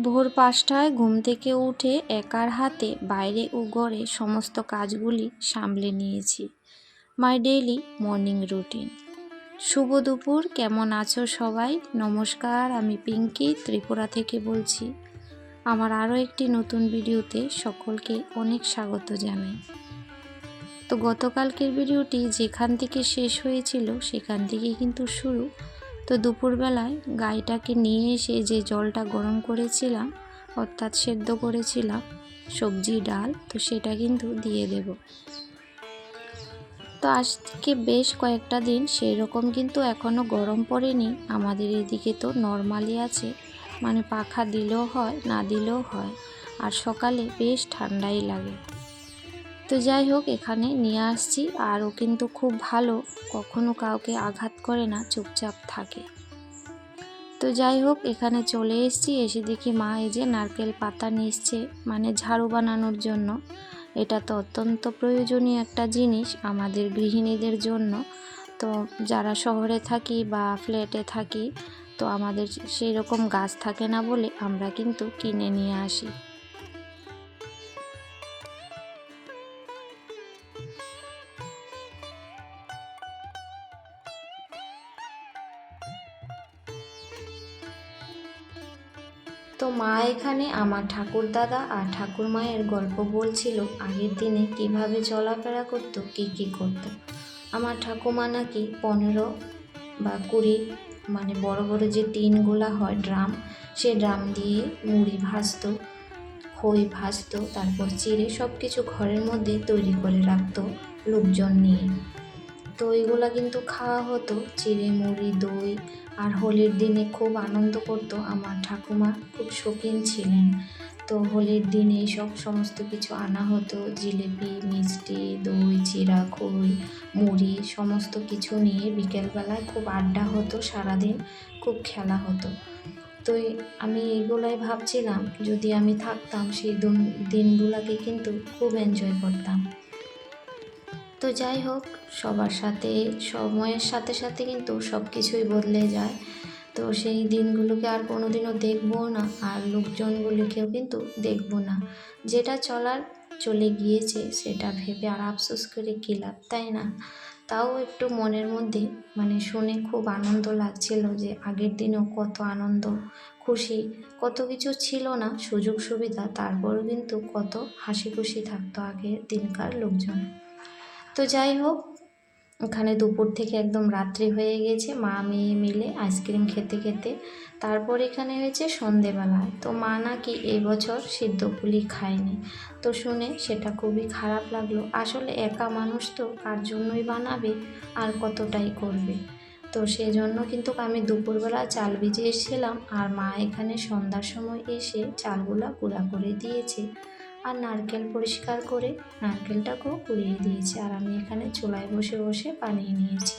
ভোর ৫টায় ঘুম থেকে উঠে একার হাতে বাইরে ও ঘরে সমস্ত কাজগুলি সামলে নিয়েছি। My daily morning routine. শুভ দুপুর, কেমন আছো সবাই? নমস্কার, আমি পিঙ্কি ত্রিপুরা থেকে বলছি। আমার আরও একটি নতুন ভিডিওতে সকলকে অনেক স্বাগত জানাই। তো গতকালকের ভিডিওটি যেখান থেকে শেষ হয়েছিল সেখান থেকে কিন্তু শুরু। তো দুপুরবেলায় গাইটাকে নিয়ে এসে যে জলটা গরম করেছিলাম, অর্থাৎ সেদ্ধ করেছিলাম সবজি ডাল, তো সেটা কিন্তু দিয়ে দেব। তো আজকে বেশ কয়েকটা দিন সেই রকম কিন্তু এখনও গরম পড়েনি। আমাদের এদিকে তো নর্মালি আছে, মানে পাখা দিলেও হয় না দিলেও হয়, আর সকালে বেশ ঠান্ডাই লাগে। তো যাই হোক, এখানে নিয়ে আসছি, আর ও কিন্তু খুব ভালো, কখনো কাউকে আঘাত করে না, চুপচাপ থাকে। তো যাই হোক, এখানে চলে এসেছি, এসে দেখি মা এই যে নারকেল পাতা নিয়ে এসছে, মানে ঝাড়ু বানানোর জন্য। এটা তো অত্যন্ত প্রয়োজনীয় একটা জিনিস আমাদের গৃহিণীদের জন্য। তো যারা শহরে থাকি বা ফ্ল্যাটে থাকি, তো আমাদের সেই রকম গাছ থাকে না বলে আমরা কিন্তু কিনে নিয়ে আসি। তো মা এখানে আমার ঠাকুরদাদা আর ঠাকুরমায়ের গল্প বলছিল, আগের দিনে কিভাবে চলাফেরা করতো, কী করতো। আমার ঠাকুমা নাকি 15 বা 20, মানে বড় বড় যে টিনগুলা হয় ড্রাম, সে ড্রাম দিয়ে মুড়ি ভাজতো, খই ভাজতো, তারপর চিড়ে সব কিছু ঘরের মধ্যে তৈরি করে রাখতো লোকজন নিয়ে। তো এইগুলা কিন্তু খাওয়া হতো, চিড়ে মুড়ি দই। আর হোলির দিনে খুব আনন্দ করতো আমার ঠাকুমা, খুব শৌখিন ছিলেন। তো হোলির দিনে এইসব সমস্ত কিছু আনা হতো, জিলিপি, মিষ্টি, দই, চিড়া, খই, মুড়ি সমস্ত কিছু নিয়ে বিকেলবেলায় খুব আড্ডা হতো, সারাদিন খুব খেলা হতো। তো আমি এইগুলাই ভাবছিলাম, যদি আমি থাকতাম সেই দিনগুলোকে কিন্তু খুব এনজয় করতাম। তো যাই হোক, সবার সাথে সময়ের সাথে সাথে কিন্তু সব কিছুই বদলে যায়। তো সেই দিনগুলোকে আর কোনোদিনও দেখবো না, আর লোকজনগুলিকেও কিন্তু দেখবো না। যেটা চলার চলে গিয়েছে, সেটা ভেবে আর আফসোস করে কী লাভ, তাই না? তাও একটু মনের মধ্যে মানে শুনে খুব আনন্দ লাগছিল যে আগের দিনেও কত আনন্দ খুশি, কত কিছু ছিল না সুযোগ সুবিধা, তারপরও কিন্তু কত হাসি খুশি থাকতো আগের দিনকার লোকজন। তো যাই হোক, ওখানে দুপুর থেকে একদম রাত্রি হয়ে গেছে, মা মেয়ে মিলে আইসক্রিম খেতে খেতে। তারপর এখানে হয়েছে সন্ধেবেলায়, তো মা নাকি এই বছর সিদ্ধ পুলি খায়নি। তো শুনে সেটা খুবই খারাপ লাগলো। আসলে একা মানুষ তো কার জন্যই বানাবে আর কতটাই করবে। তো সেই জন্য কিন্তু আমি দুপুরবেলা চাল ভিজিয়ে এসেছিলাম, আর মা এখানে সন্ধ্যার সময় এসে চালগুলা গুঁড়া করে দিয়েছে, আর নারকেল পরিষ্কার করে নারকেলটাকেও কুড়িয়ে দিয়েছি, আর আমি এখানে চুলায় বসে বসে বানিয়ে নিয়েছি।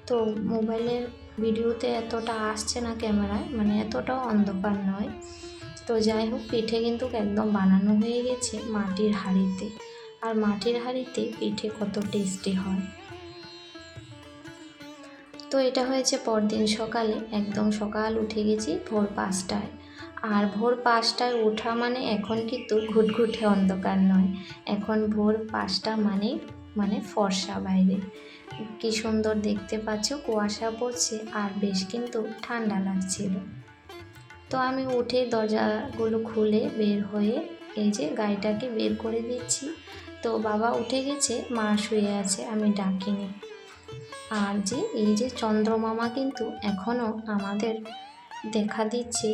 তো মোবাইলের ভিডিওতে এতটা আসছে না ক্যামেরায়, মানে এতটাও অন্ধকার নয়। তো যাই হোক, পিঠে কিন্তু একদম বানানো হয়ে গেছে মাটির হাঁড়িতে, আর মাটির হাঁড়িতে পিঠে কত টেস্টি হয়। তো এটা হয়েছে পরদিন সকালে, একদম সকাল উঠে গেছি ভোর 5টায়। আর ভোর 5টায় ওঠা মানে এখন কিন্তু ঘুটঘুটে অন্ধকার নয়, এখন ভোর 5টা মানে ফর্সা বাইরে, কি সুন্দর দেখতে পাচ্ছ, কুয়াশা পড়ছে আর বেশ কিন্তু ঠান্ডা লাগছিল। তো আমি উঠে দরজাগুলো খুলে বের হয়ে এই যে গাড়িটাকে বের করে দিচ্ছি। তো বাবা উঠে গেছে, মা শুয়ে আছে, আমি ডাকিনি। আর যে এই যে চন্দ্রমামা কিন্তু এখনও আমাদের দেখা দিচ্ছে।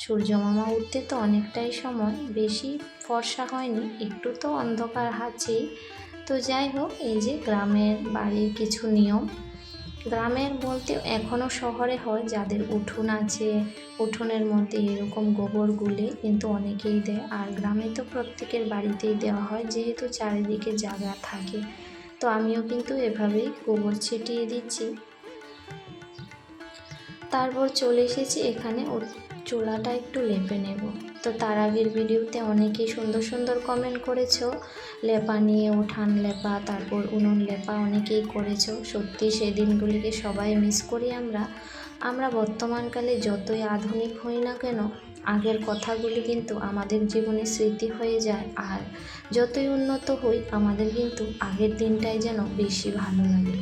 সূর্যমামা উঠতে তো অনেকটাই সময়, বেশি ফর্সা হয়নি, একটু তো অন্ধকার আছেই। তো যাই হোক, এই যে গ্রামের বাড়ির কিছু নিয়ম, গ্রামের বলতে এখনও শহরে হয়, যাদের উঠোন আছে উঠোনের মধ্যে এরকম গোবর গুলে কিন্তু অনেকেই দেয়, আর গ্রামে তো প্রত্যেকের বাড়িতেই দেওয়া হয়, যেহেতু চারিদিকে জায়গা থাকে। তো আমিও কিন্তু এভাবেই গোবর ছিটিয়ে দিচ্ছি। তারপর চলে এসেছি এখানে চুলাটা একটু লেপে নেব। তো তার আগের ভিডিওতে অনেকেই সুন্দর সুন্দর কমেন্ট করেছো লেপা নিয়ে, উঠান লেপা, তারপর উনুন লেপা অনেকেই করেছো। সত্যি সেই দিনগুলিকে সবাই মিস করি আমরা। আমরা বর্তমানকালে যতই আধুনিক হই না কেন, আগের কথাগুলি কিন্তু আমাদের জীবনে স্মৃতি হয়ে যায়। আর যতই উন্নত হই, আমাদের কিন্তু আগের দিনটাই যেন বেশি ভালো লাগে।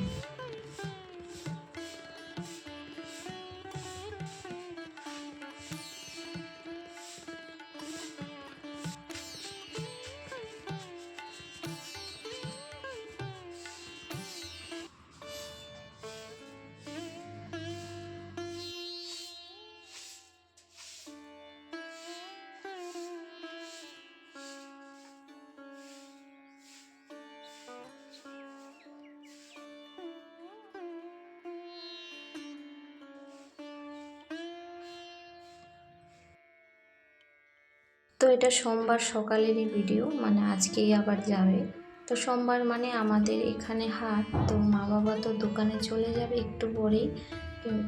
তো এটা সোমবার সকালেরই ভিডিও, মানে আজকেই আবার যাবে। তো সোমবার মানে আমাদের এখানে হাট, তো মা বাবা তো দোকানে চলে যাবে একটু পরেই।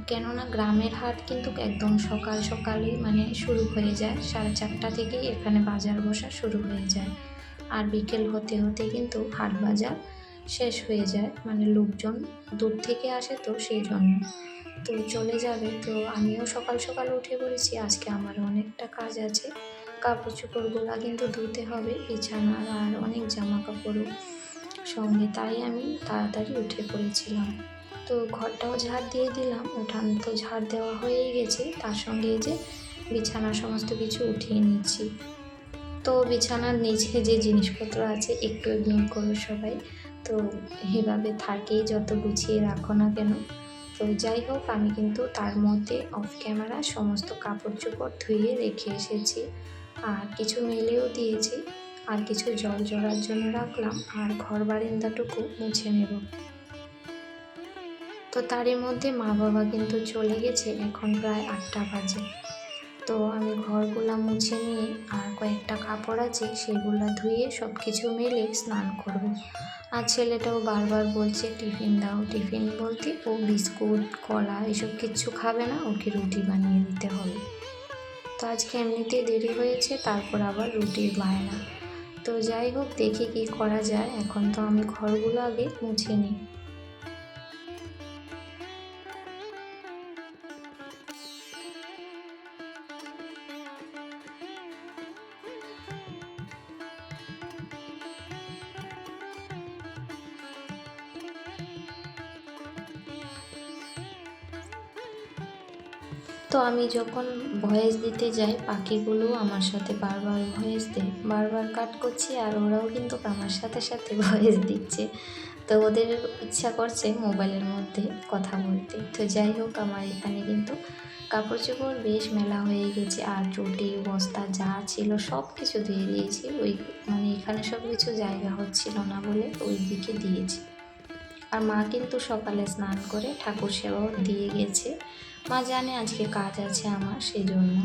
কেননা গ্রামের হাট কিন্তু একদম সকাল সকালই মানে শুরু হয়ে যায়, 4:30 থেকেই এখানে বাজার বসা শুরু হয়ে যায়। আর বিকেল হতে হতে কিন্তু হাট বাজার শেষ হয়ে যায়, মানে লোকজন দূর থেকে আসে তো সেই জন্য। তো চলে যাবে, তো আমিও সকাল সকাল উঠে পড়েছি। আজকে আমার অনেকটা কাজ আছে, কাপড় চোপড়গুলো কিন্তু ধুতে হবে, বিছানার আর অনেক জামা কাপড়ও সঙ্গে, তাই আমি তাড়াতাড়ি উঠে পড়েছিলাম। তো ঘরটাও ঝাড় দিয়ে দিলাম, উঠান তো ঝাড় দেওয়া হয়েই গেছে, তার সঙ্গে এই যে বিছানার সমস্ত কিছু উঠিয়ে নিচ্ছি। তো বিছানার নিচে যে জিনিসপত্র আছে একটু ইগনোর করো সবাই, তো এভাবে থাকেই যত গুছিয়ে রাখো না কেন। তো যাই হোক, আমি কিন্তু তার মধ্যে অফ ক্যামেরা সমস্ত কাপড় চোপড় ধুয়ে রেখে এসেছি, আর কিছু মেলেও দিয়েছি, আর কিছু জল ঝরার জন্য রাখলাম, আর ঘর বারান্দাটুকু মুছে নেব। তো তারই মধ্যে মা বাবা কিন্তু চলে গেছে, এখন প্রায় 8টা বাজে। তো আমি ঘরগুলা মুছে নিয়ে আর কয়েকটা কাপড় আছে সেগুলো ধুয়ে সব কিছু মেলে স্নান করব। আর ছেলেটাও বারবার বলছে টিফিন দাও, টিফিন বলতে ও বিস্কুট কলা এসব কিচ্ছু খাবে না, ওকে রুটি বানিয়ে দিতে হবে। তো আজকে এমনিতেই দেরি হয়েছে, তারপর আবার রুটির বায়না। তো যাই হোক, দেখি কি করা যায়। এখন তো আমি ঘরগুলো আগে মুছে নিই। তো আমি যখন ভয়েস দিতে যাই, পাখিগুলোও আমার সাথে বারবার ভয়েস দেয়, বারবার কাট করছি, আর ওরাও কিন্তু আমার সাথে সাথে ভয়েস দিচ্ছে। তো ওদের ইচ্ছা করছে মোবাইলের মধ্যে কথা বলতে। তো যাই হোক, আমার এখানে কিন্তু কাপড় চোপড় বেশ মেলা হয়ে গেছে, আর চটি বস্তা যা ছিল সব কিছু দিয়ে দিয়েছি। ওই মানে এখানে সব কিছু জায়গা হচ্ছিল না বলে ওই দিকে দিয়েছি। আর মা কিন্তু সকালে স্নান করে ঠাকুর সেবাও দিয়ে গেছে, মা জানে আজকে কাজ আছে আমার, সেই জন্য।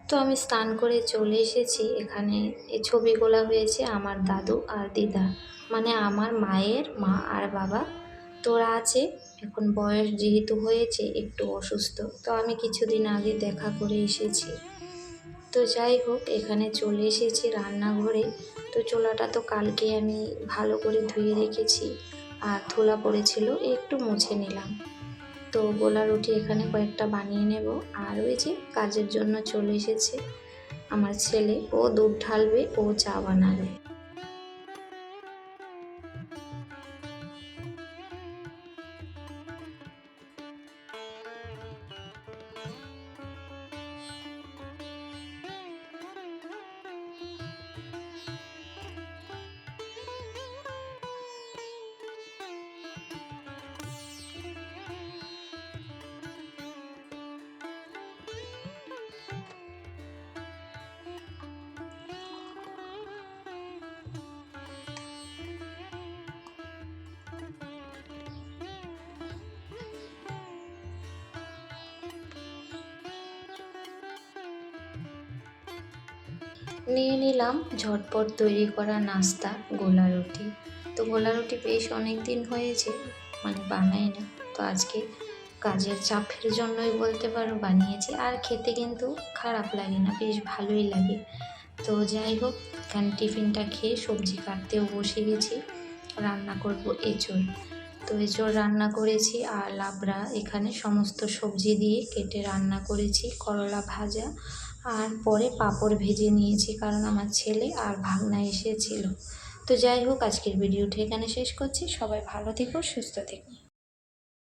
তো আমি স্নান করে চলে এসেছি। এখানে এই ছবিগুলো হয়েছে আমার দাদু আর দিদা, মানে আমার মায়ের মা আর বাবা। তোরা আছে, এখন বয়স যেহেতু হয়েছে একটু অসুস্থ, তো আমি কিছুদিন আগে দেখা করে এসেছি। তো যাই হোক, এখানে চলে এসেছি রান্নাঘরে। তো চুলাটা তো কালকে আমি ভালো করে ধুয়ে রেখেছি, আর ধুলা পড়েছিল একটু মুছে নিলাম। তো গোলা রুটি এখানে কয়েকটা বানিয়ে নেব। আর ওই যে কাজের জন্য চলে এসেছে আমার ছেলে, ও দুধ ঢালবে, ও চা বানাবে। নিয়ে নিলাম ঝটপট তৈরি করা নাস্তা, গোলা রুটি। তো গোলা রুটি বেশ অনেক দিন হয়েছে মানে বানাই না, তো আজকে কাজের চাপের জন্যই বলতে পারো বানিয়েছি, আর খেতে কিন্তু খারাপ লাগে না, বেশ ভালোই লাগে। তো যাই হোক, এখানে টিফিনটা খেয়ে সবজি কাটতেও বসে গেছি। রান্না করব এঁচোড়। তো এঁচোড় রান্না করেছি আর লাবড়া এখানে সমস্ত সবজি দিয়ে কেটে রান্না করেছি, করলা ভাজা, আর পরে পাঁপড় ভেজে নিয়েছি কারণ আমার ছেলে আর ভাগনা এসেছিল। তো যাই হোক, আজকের ভিডিওটি এখানে শেষ করছি। সবাই ভালো থেকো, সুস্থ থেকো।